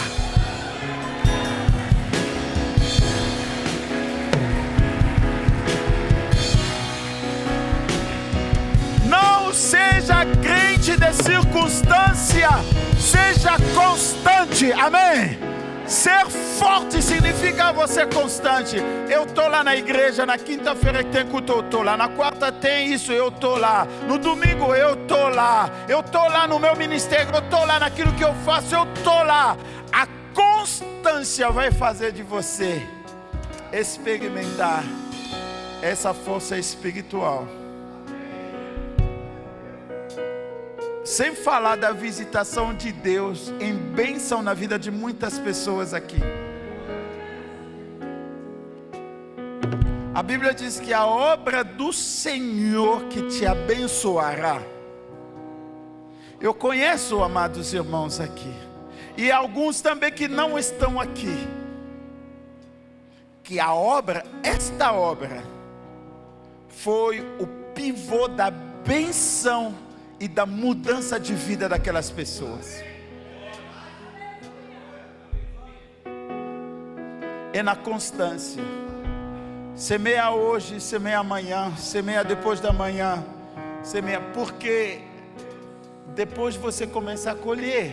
Não seja crente de circunstância, seja constante, amém? Ser forte significa você constante. Eu estou lá na igreja, na quinta-feira que tem culto, eu estou lá. Na quarta tem isso, eu estou lá. No domingo eu estou lá. Eu estou lá no meu ministério, eu estou lá naquilo que eu faço, eu estou lá. A constância vai fazer de você experimentar essa força espiritual. Sem falar da visitação de Deus em bênção na vida de muitas pessoas aqui. A Bíblia diz que a obra do Senhor que te abençoará. Eu conheço, amados irmãos, aqui, e alguns também que não estão aqui, que a obra, esta obra, foi o pivô da bênção e da mudança de vida daquelas pessoas. É na constância. Semeia hoje, semeia amanhã, semeia depois da manhã, semeia, porque depois você começa a colher.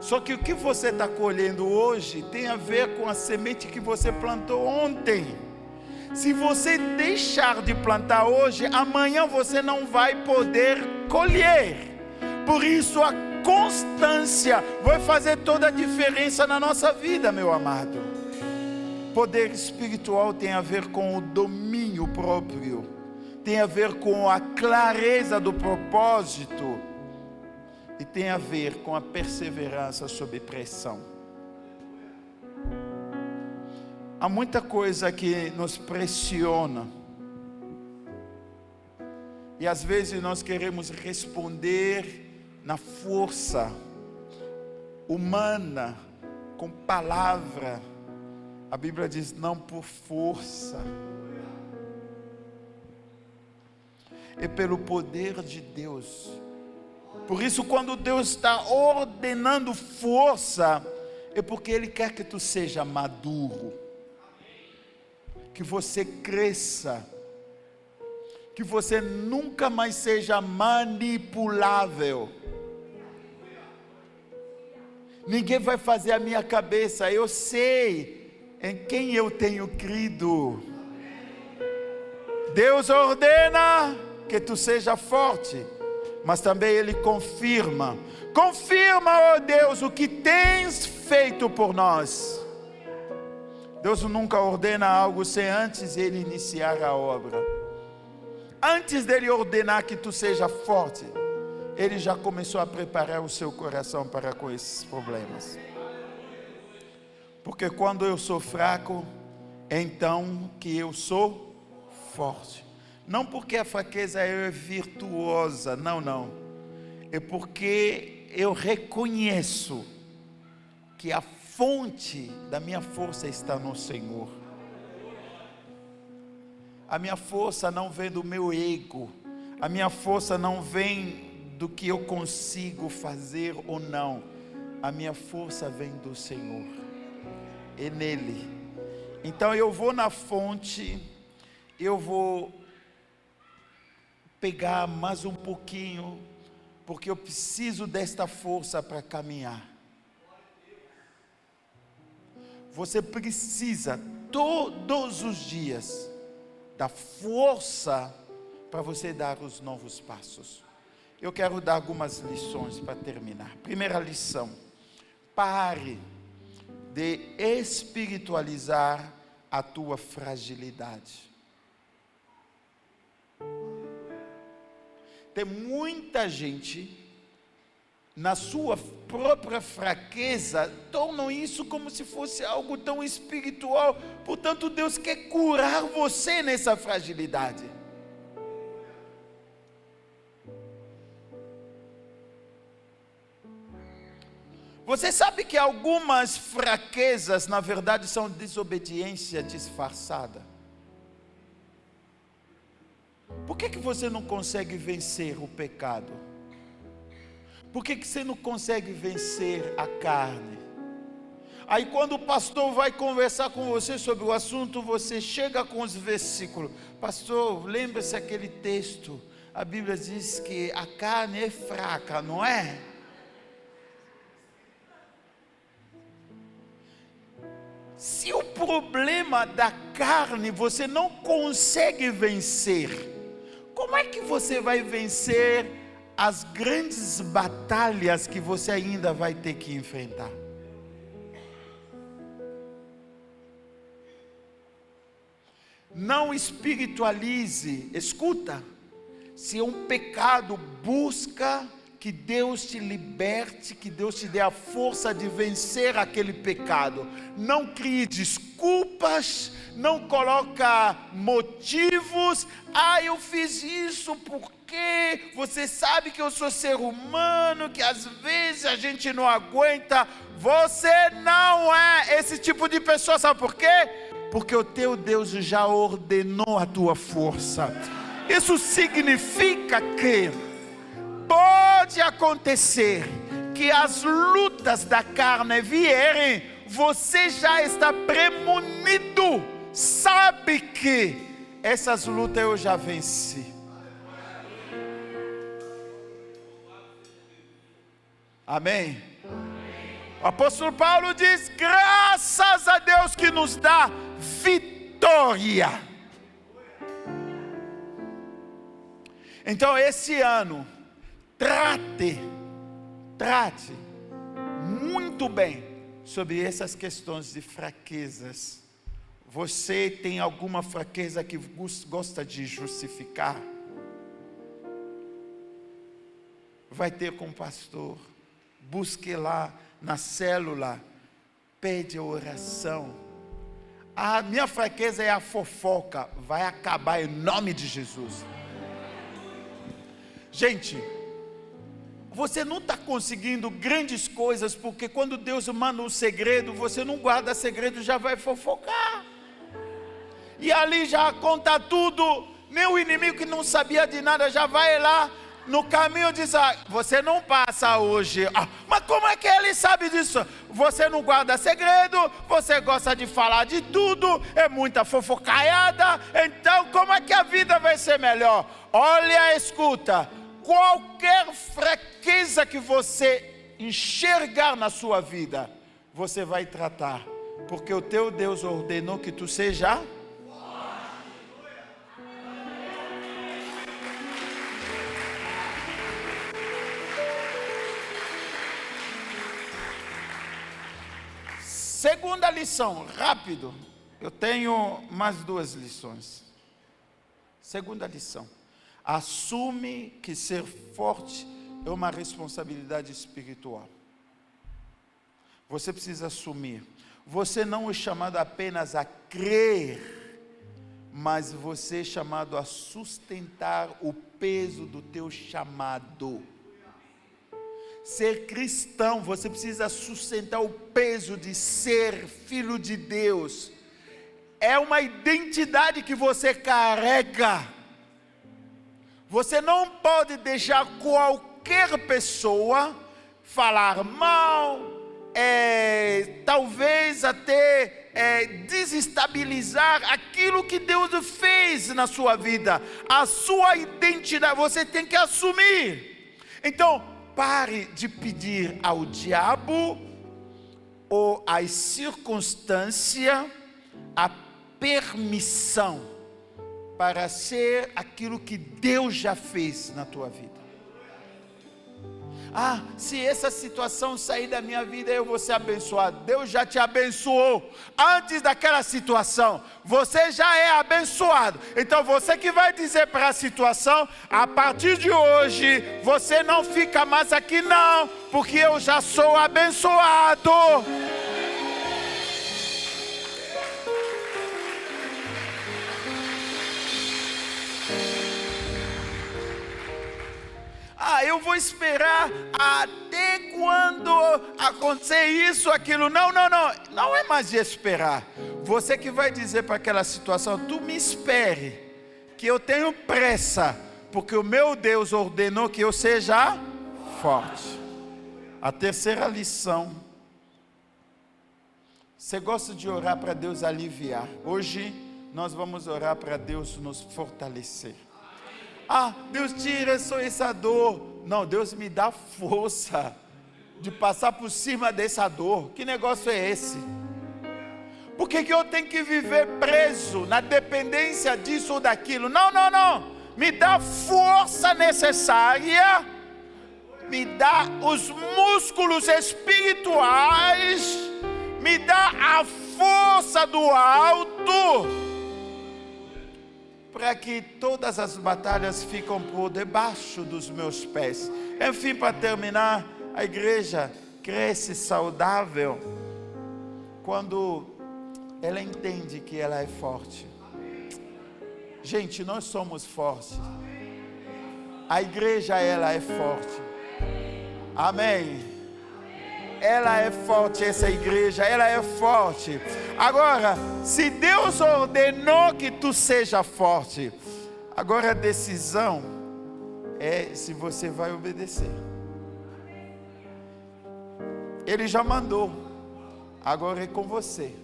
Só que o que você está colhendo hoje tem a ver com a semente que você plantou ontem. Se você deixar de plantar hoje, amanhã você não vai poder colher. Por isso a constância vai fazer toda a diferença na nossa vida, meu amado. Poder espiritual tem a ver com o domínio próprio, tem a ver com a clareza do propósito e tem a ver com a perseverança sob pressão. Há muita coisa que nos pressiona. E às vezes nós queremos responder na força humana, com palavra. A Bíblia diz: não por força, é pelo poder de Deus. Por isso, quando Deus está ordenando força, é porque Ele quer que tu seja maduro, que você cresça, que você nunca mais seja manipulável. Ninguém vai fazer a minha cabeça. Eu sei em quem eu tenho crido. Deus ordena que tu seja forte, mas também Ele confirma. Confirma, ó Deus, o que tens feito por nós. Deus nunca ordena algo sem antes Ele iniciar a obra. Antes dele ordenar que tu seja forte, Ele já começou a preparar o seu coração para com esses problemas. Porque quando eu sou fraco, então que eu sou forte. Não porque a fraqueza é virtuosa, não. É porque eu reconheço que a fonte da minha força está no Senhor. A minha força não vem do meu ego. A minha força não vem do que eu consigo fazer ou não. A minha força vem do Senhor. É nele. Então eu vou na fonte, eu vou pegar mais um pouquinho, porque eu preciso desta força para caminhar. Você precisa todos os dias da força para você dar os novos passos. Eu quero dar algumas lições para terminar. Primeira lição: pare de espiritualizar a tua fragilidade. Tem muita gente, na sua própria fraqueza, tornam isso como se fosse algo tão espiritual. Portanto, Deus quer curar você nessa fragilidade. Você sabe que algumas fraquezas, na verdade, são desobediência disfarçada? Por que você não consegue vencer o pecado? Por que você não consegue vencer a carne? Aí quando o pastor vai conversar com você sobre o assunto, você chega com os versículos. Pastor, lembra-se aquele texto? A Bíblia diz que a carne é fraca, não é? Se o problema da carne você não consegue vencer, como é que você vai vencer as grandes batalhas que você ainda vai ter que enfrentar? Não espiritualize, escuta, se é um pecado, busca que Deus te liberte, que Deus te dê a força de vencer aquele pecado. Não crie desculpas, não coloca motivos. Eu fiz isso porque você sabe que eu sou ser humano, que às vezes a gente não aguenta. Você não é esse tipo de pessoa, sabe por quê? Porque o teu Deus já ordenou a tua força. Isso significa que pode acontecer que as lutas da carne vierem, você já está premonido, sabe que essas lutas eu já venci. Amém? O apóstolo Paulo diz: graças a Deus que nos dá vitória. Então esse ano, trate muito bem sobre essas questões de fraquezas. Você tem alguma fraqueza que gosta de justificar? Vai ter com o pastor, busque lá na célula, pede oração. A minha fraqueza é a fofoca, vai acabar em nome de Jesus. Gente, você não está conseguindo grandes coisas, porque quando Deus manda um segredo, você não guarda segredo, já vai fofocar. E ali já conta tudo. Meu inimigo que não sabia de nada, já vai lá no caminho e diz: você não passa hoje. Mas como é que ele sabe disso? Você não guarda segredo, você gosta de falar de tudo, é muita fofocaiada. Então como é que a vida vai ser melhor? Olha, escuta. Qualquer fraqueza que você enxergar na sua vida, você vai tratar, porque o teu Deus ordenou que tu seja. Segunda lição, rápido. Eu tenho mais 2 lições. Segunda lição. Assume que ser forte é uma responsabilidade espiritual. Você precisa assumir. Você não é chamado apenas a crer, mas você é chamado a sustentar o peso do teu chamado. Ser cristão, você precisa sustentar o peso de ser filho de Deus. É uma identidade que você carrega. Você não pode deixar qualquer pessoa falar mal, talvez até desestabilizar aquilo que Deus fez na sua vida. A sua identidade, você tem que assumir. Então, pare de pedir ao diabo ou às circunstâncias a permissão para ser aquilo que Deus já fez na tua vida. Se essa situação sair da minha vida, eu vou ser abençoado. Deus já te abençoou. Antes daquela situação, você já é abençoado. Então você que vai dizer para a situação, a partir de hoje, você não fica mais aqui não, porque eu já sou abençoado. Eu vou esperar até quando acontecer isso, aquilo. Não é mais de esperar. Você que vai dizer para aquela situação, tu me espere, que eu tenho pressa, porque o meu Deus ordenou que eu seja forte. A terceira lição. Você gosta de orar para Deus aliviar? Hoje nós vamos orar para Deus nos fortalecer. Deus tira só essa dor. Não, Deus me dá força de passar por cima dessa dor. Que negócio é esse? Por que eu tenho que viver preso na dependência disso ou daquilo? Não. Me dá força necessária. Me dá os músculos espirituais. Me dá a força do alto, para que todas as batalhas ficam por debaixo dos meus pés. Enfim, para terminar, a igreja cresce saudável quando ela entende que ela é forte. Gente, nós somos fortes. A igreja, ela é forte. Amém. Ela é forte, essa igreja, ela é forte. Agora, se Deus ordenou que tu seja forte, agora a decisão é se você vai obedecer. Ele já mandou, agora é com você.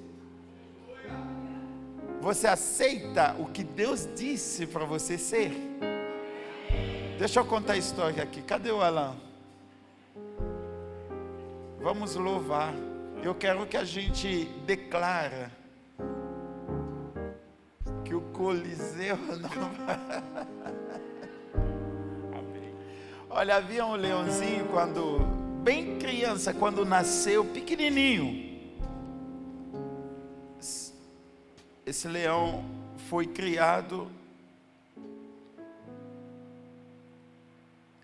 Você aceita o que Deus disse para você ser? Deixa eu contar a história aqui. Cadê o Alan? Vamos louvar. Eu quero que a gente declara que o Coliseu não vai. Olha, havia um leãozinho quando bem criança, quando nasceu pequenininho. Esse leão foi criado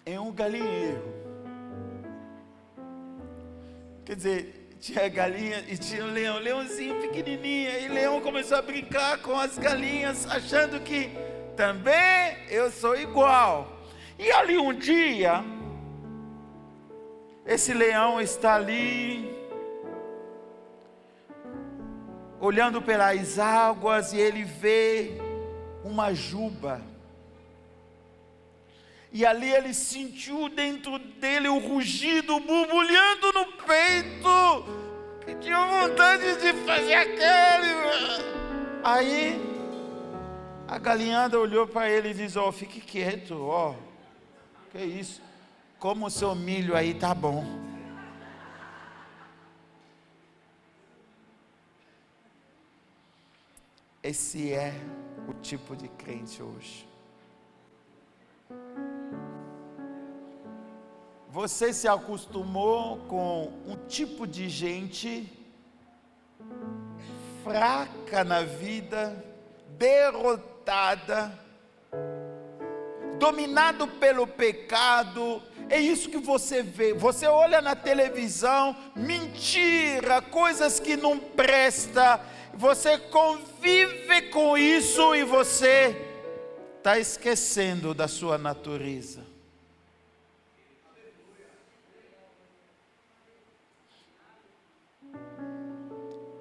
em um galinheiro. Quer dizer, tinha galinha e tinha um leão, leãozinho pequenininho. E o leão começou a brincar com as galinhas, achando que também eu sou igual. E ali um dia, esse leão está ali, olhando pelas águas, e ele vê uma juba. E ali ele sentiu dentro dele o rugido borbulhando no peito, que tinha vontade de fazer aquele. Aí a galinhada olhou para ele e disse: fique quieto, que isso? Como o seu milho aí tá bom. Esse é o tipo de crente hoje. Você se acostumou com um tipo de gente fraca na vida, derrotada, dominado pelo pecado. É isso que você vê. Você olha na televisão, mentira, coisas que não prestam. Você convive com isso e você está esquecendo da sua natureza.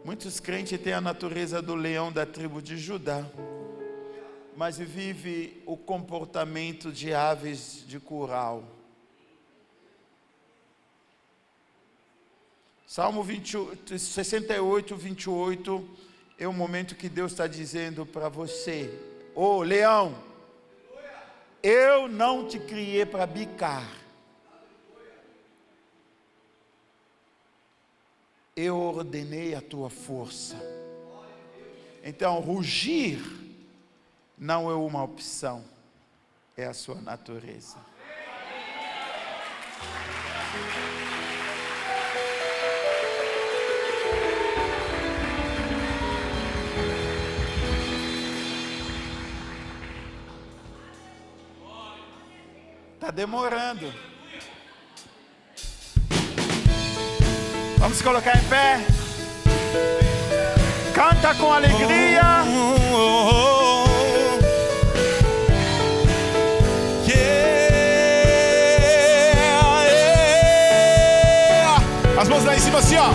Muitos crentes têm a natureza do leão da tribo de Judá, mas vive o comportamento de aves de curral. Salmo 68, 28 é o momento que Deus está dizendo para você: ô leão, eu não te criei para bicar, eu ordenei a tua força. Então, rugir não é uma opção, é a sua natureza. Está demorando. Vamos colocar em pé. Canta com alegria. As mãos lá em cima assim, ó.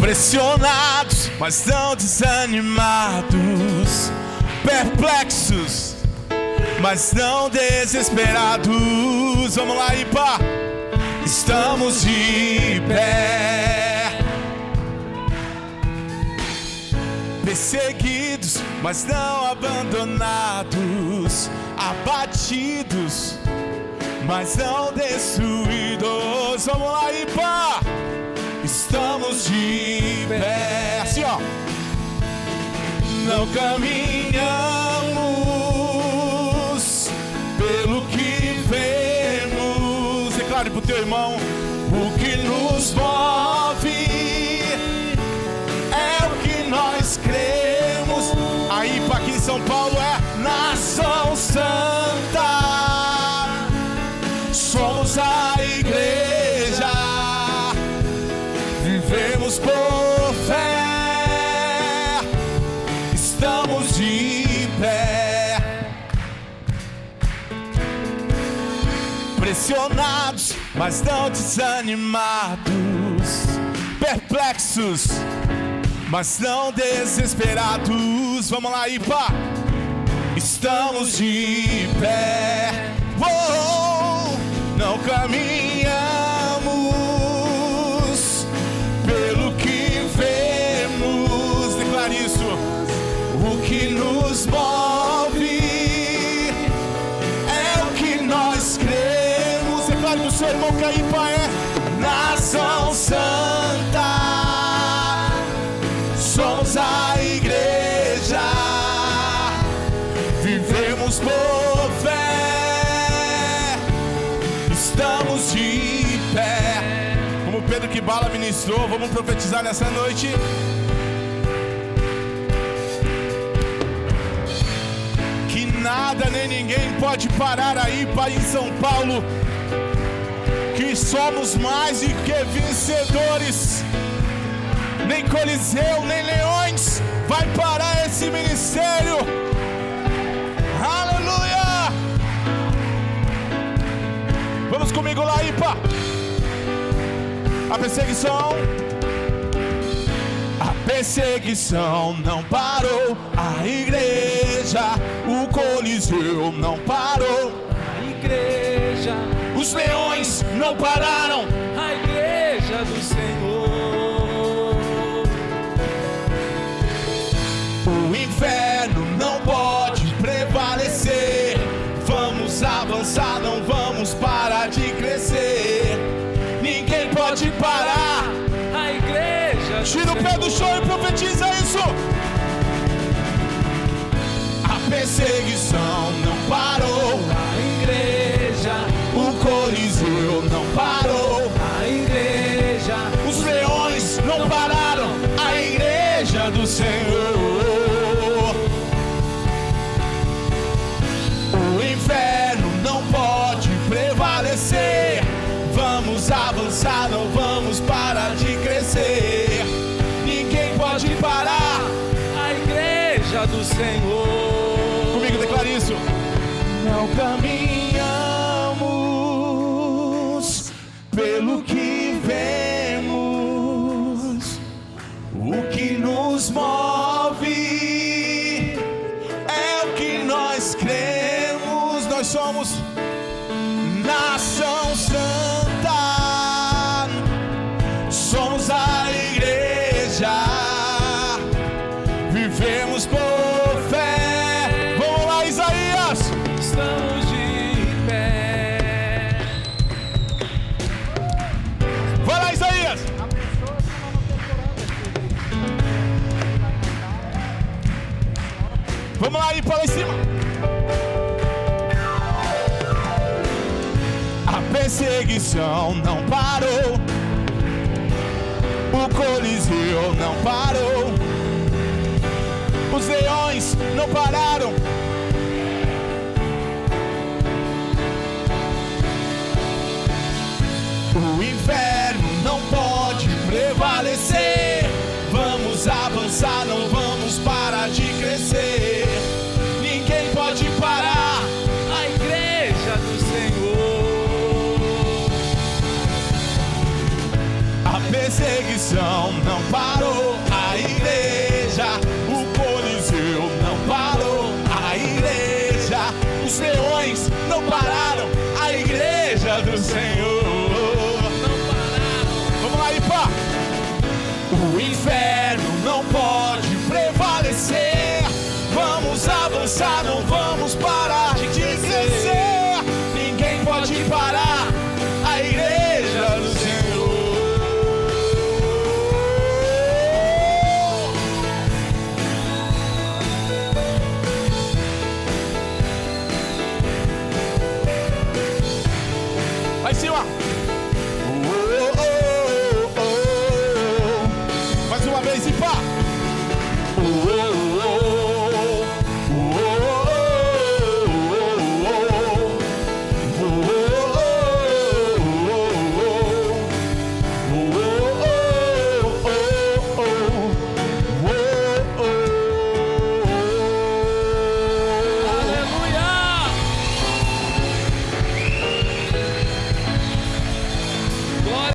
Pressionados, mas não desanimados, perplexos, mas não desesperados. Vamos lá, Ipa. Estamos de pé. Perseguidos, mas não abandonados, abatidos, mas não destruídos. Vamos lá, Ipa. Estamos de pé. Assim, ó. Não caminhamos pelo que vemos. Declare pro teu irmão: o que nos move é o que nós cremos. Aí, para aqui em São Paulo é nação santa. Somos a igreja. Vivemos por fé, estamos de pé. Pressionados, mas não desanimados, perplexos, mas não desesperados. Vamos lá, Ipa. Estamos de pé. Oh, não caminhamos pelo que vemos. Declare isso. O que nos move é o que nós cremos. Declare pro seu irmão que a Ipa é nação santa. Somos a igreja. Vivemos por fé. Estamos de pé. Como Pedro que Bala ministrou, vamos profetizar nessa noite. Que nada nem ninguém pode parar aí para em São Paulo. Que somos mais do que vencedores. Nem Coliseu, nem leões vai parar esse ministério. Aleluia! Vamos comigo lá, Ipa. A perseguição não parou. A igreja, o Coliseu não parou. A igreja, os leões não pararam. A igreja do Senhor. pode parar. A igreja do Tira o pé do chão e profetiza isso. A perseguição não parou. A igreja, O Coliseu não parou. a igreja, Os leões não pararam. A igreja do Senhor. O inferno não pode prevalecer. Vamos avançar, não vamos parar de crescer. Ninguém pode parar. a igreja do Senhor. Comigo declara isso. Não caminhamos pelo que vemos. O que nos move é o que nós cremos. Nós somos nação santa. Somos a igreja. Vivemos por fé. Vamos lá, Isaías. Estamos de pé. Vai lá, Isaías. Vamos lá, ir para lá em cima. A perseguição não parou. O Coliseu não parou. Os leões não pararam. O inferno não pode prevalecer. Vamos avançar, não vamos parar de crescer. Ninguém pode parar. A igreja do Senhor. A perseguição não parou. A igreja, o Coliseu não parou. A igreja, os leões não pararam. A igreja do Senhor. Não pararam. Vamos lá, Ipa. O inferno